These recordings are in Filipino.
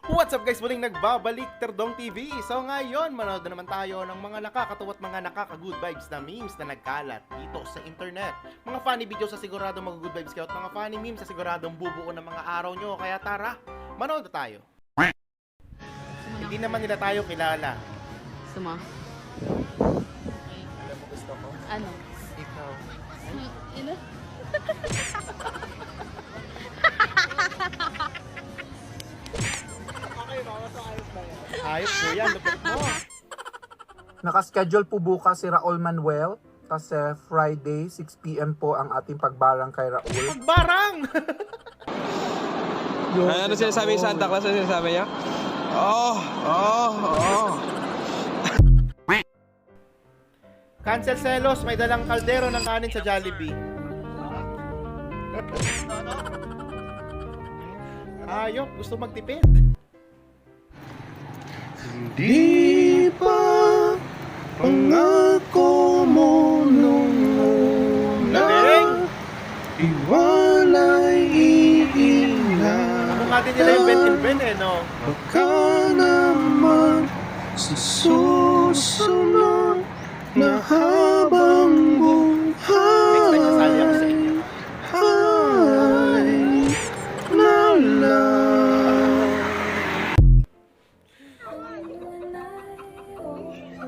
What's up guys? Muling nagbabalik Terdong TV. So ngayon, manood na naman tayo ng mga nakakatuwa at mga nakaka-good vibes na memes na nagkalat dito sa internet. Mga funny videos sa siguradong mag-good vibes kayo at mga funny memes sa siguradong bubuo ng mga araw nyo. Kaya tara, manood na tayo. Hindi naman nila tayo kilala. Suma. Alam mo gusto ko? Ano? Ikaw. Ino? Ayos po yan, lupit mo. Nakaschedule po bukas si Raul Manuel kasi Friday 6 PM po ang ating pagbarang kay Raul. Pagbarang! Ano sinasabi ni Santa Claus? Ano sinasabi niya? Cancel Selos, may dalang kaldero ng kanin sa Jollibee. Ayok, gusto magtipid. Hindi pa pangako mo nung una, iwalay iina. Kamukha din nila yung Ben in Ben eh, no? Baka naman sa susunod na habang buhay. Next time nasali ako sa inyo. Ay, nala.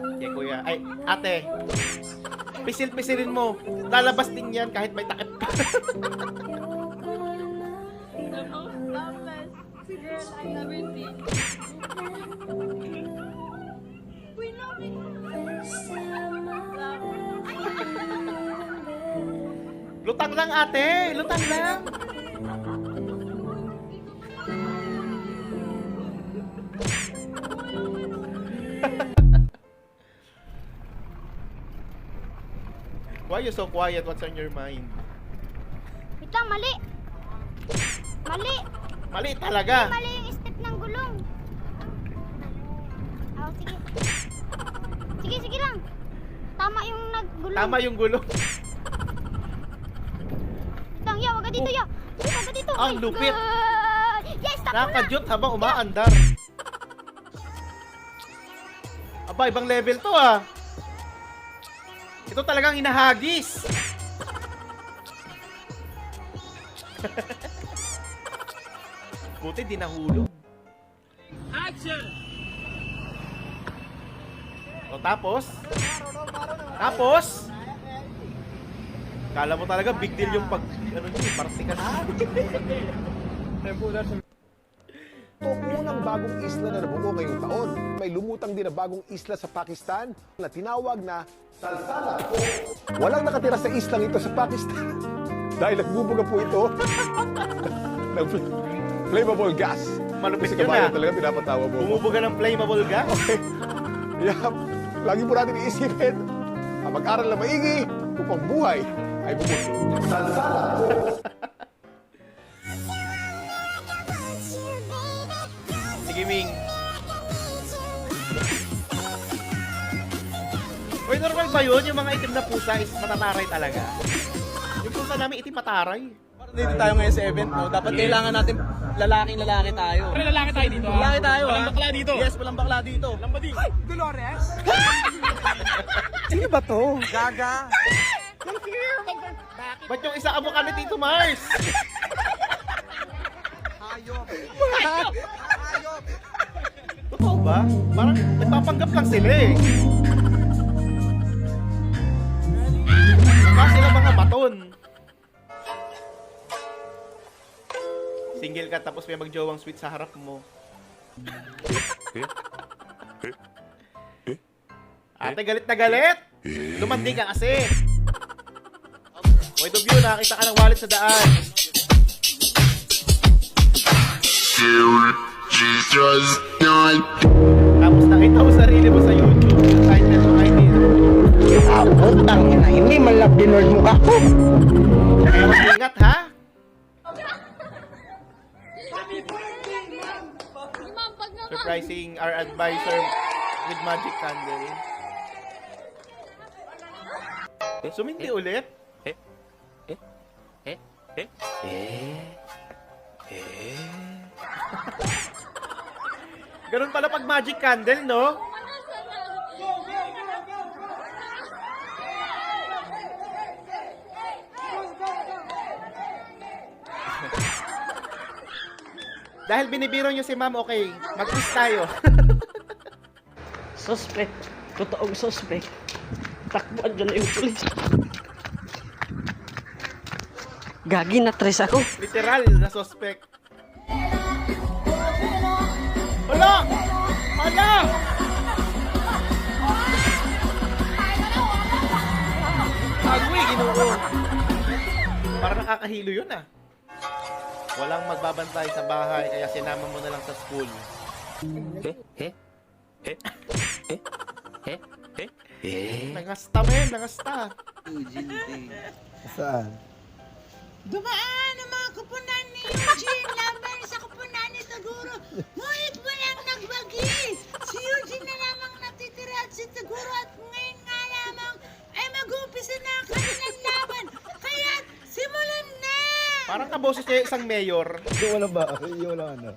Okay, kuya. Ay, ate. Pisil-pisilin mo. Lalabas din yan kahit may takip ka. Lutang lang ate. Lutang lang. Why you so quiet? What's on your mind? Wait lang, mali. Mali. Mali talaga. Mali yung step ng gulong. Oh, sige. Sige lang. Tama yung naggulong. Tama yung gulong. Wait lang, ya, wag ka dito, ya. Wag ka dito. Ang Ay, lupit. God. Yes, tama na. Nakakadyot habang umaandar. Aba, ibang level to ah. Ito talagang hinahagis. Buti di nahulog. Action! O tapos? Kala mo talaga big deal yung pag ano niyo, partikan. Ito unang bagong isla na nabuo ngayong taon. May lumutang din na bagong isla sa Pakistan na tinawag na Salsala. Walang nakatira sa islang ito sa Pakistan dahil nagbubuga po ito ng flammable gas. Malupit Kasi yun kabayan ah. talaga pinapatawa mo. Bumubuga ng flammable gas. Okay. Yeah. Lagi po natin iisipin, ang mag-aral na maigi upang buhay ay bumuto. Salsala po. Sige, Ming. Uy, normal ba yun? Yung mga itim na pusa is matataray talaga. Yung pusa namin itim mataray. Dito tayo ngayon sa event, no? Dapat kailangan natin lalaki tayo. Pero lalaki tayo dito, ha? Lalaki tayo, Walang bakla dito. Yes, walang bakla dito. Walang bading. Ay, Dolores? Sino ba to? Gaga. Ba't yung isa kamukha ni Tito Mars? Hayop. Totoo ba? Parang nagpapanggap lang sila eh. Mukha sila mga baton. Single ka tapos may magjowang sweet sa harap mo. Ate, galit na galit! Lumandi ka kasi! Point of view, nakakita ka ng wallet sa daan. Tapos nakita mo sarili mo sa YouTube. Title mo ay Utang ina, hindi man lang binord mo ka. kaya mag-ingat ha? Surprising our advisor with magic candle. Sumindi ulit? Ganun pala pag magic candle, no? Dahil binibiro nyo si ma'am, okay, mag-kiss tayo. Suspect. Totoong suspect. Takbuhan dyan na yung pulis. Gagi na tres ako. Literal na suspect. Hala! Hala! Agoy, ginoo. Parang nakakahilo yun ah. Walang magbabantay sa bahay, kaya sinama mo na lang sa school. Nangasta men, nangasta. Saan? Dumaan ang mga kupunan ni Eugene laban sa kupunan ni Taguro. Ngunit walang nagbagi. Si Eugene na lamang natitira at si Taguro at ngayon nga lamang ay mag-umpisa na ang kanilang laban. Kaya simulan na! Parang kaboses niya yung isang mayor. Yung walang ano.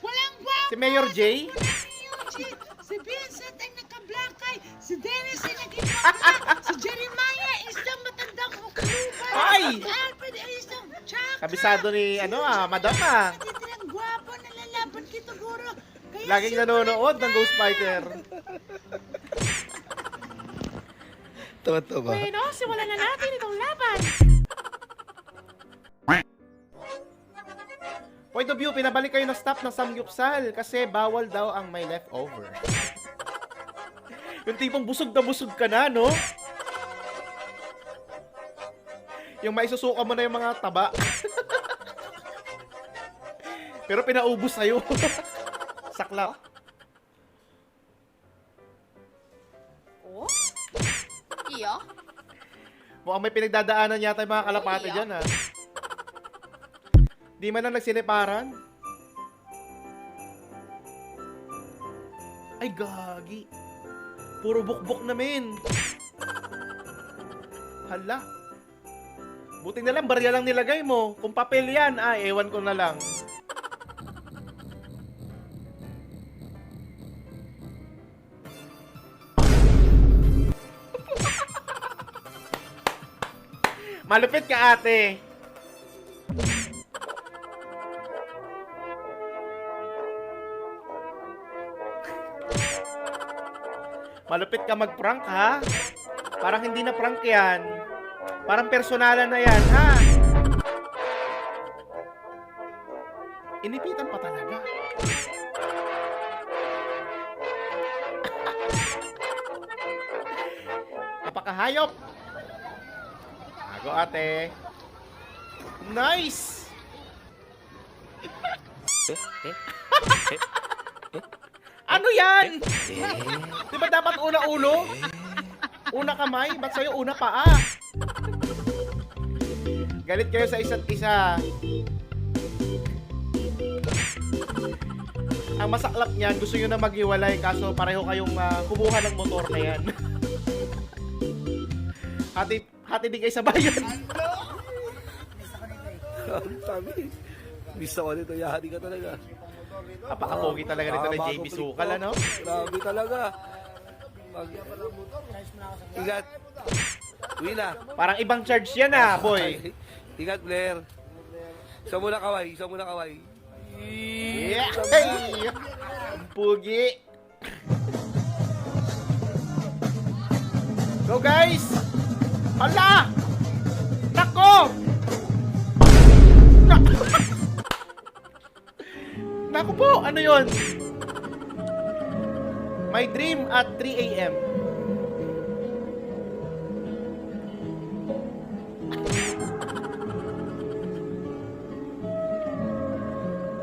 Walang bago. Si Mayor J. Kupunan ni Eugene. Si Vincent ay naka-black eye. Si Dennis ay naging bakla. Si Jeremiah isang matandang huklupan. Ay! Si Alfred ay isang tsaka. Kabisado ni, madam ah. Natitirang gwapo na lalaban kay Taguro. Kaya Laging nanonood ng Ghost Fighter. Tawa-tawa. Bueno, simulan na natin itong laban. Point of view, pinabalik kayo ng staff ng Samgyupsal kasi bawal daw ang may leftover. Yung tipong busog na busog ka na, no? Yung maisusuka mo na yung mga taba. Pero pinaubos sa'yo. Sakla. Oh? Iyo? Mukhang may pinagdadaanan yata yung mga kalapate Iya. dyan, ha? Di man lang nagsiniparan. Ay, gagi. Puro bukbok na, men. Hala. Buti na lang, barya lang nilagay mo. Kung papel yan, ewan ko na lang. Malupit ka, ate. Malupit ka mag-prank, ha? Parang hindi na prank yan. Parang personalan na yan, ha? Inipitan pa talaga. Napakahayop. Ago, ate. Nice! Ano yan? Di ba dapat una ulo? Una kamay? Ba't sa'yo una paa? Galit kayo sa isa't isa. Ang masaklap niyan, gusto nyo na maghiwalay kaso pareho kayong kumuha ng motor na yan. hati din kayo sa bayan. Sabi. Miss ako nito, yahadi ka talaga. Napakapogi talaga nito na JB Sukal, ano? Grabe talaga. Ingat. Uwi na. Parang ibang charge yan, boy. Ingat, Blair. Isa muna kaway. Yeah. Hey! Ang pugi. Go, guys! Hala! Nako! Naku po, ano yon? My dream at 3 a.m.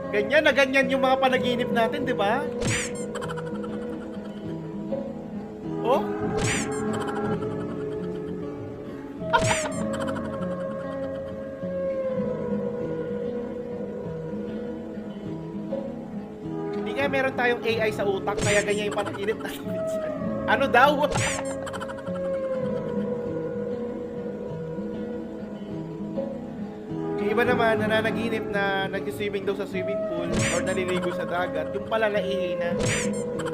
Ganyan na ganyan yung mga panaginip natin, di ba? Oh? Hindi kaya meron tayong AI sa utak kaya ganyan yung panaginip natin minsan. Ano daw? Yung iba naman, nananaginip na nag-swimming daw sa swimming pool or naliligo sa dagat. Yung pala naihina.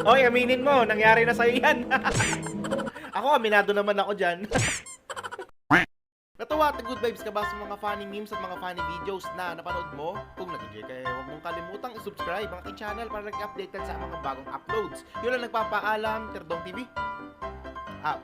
Oy, aminin mo, nangyari na sa'yo yan. Ako, aminado naman ako dyan. Natuwa at good vibes ka ba sa mga funny memes at mga funny videos na napanood mo? Kung nag-enjoy kayo, huwag mong kalimutang i-subscribe ang ating channel para nag-update sa mga bagong uploads. Yun lang nagpapaalam, Terdong TV. Out.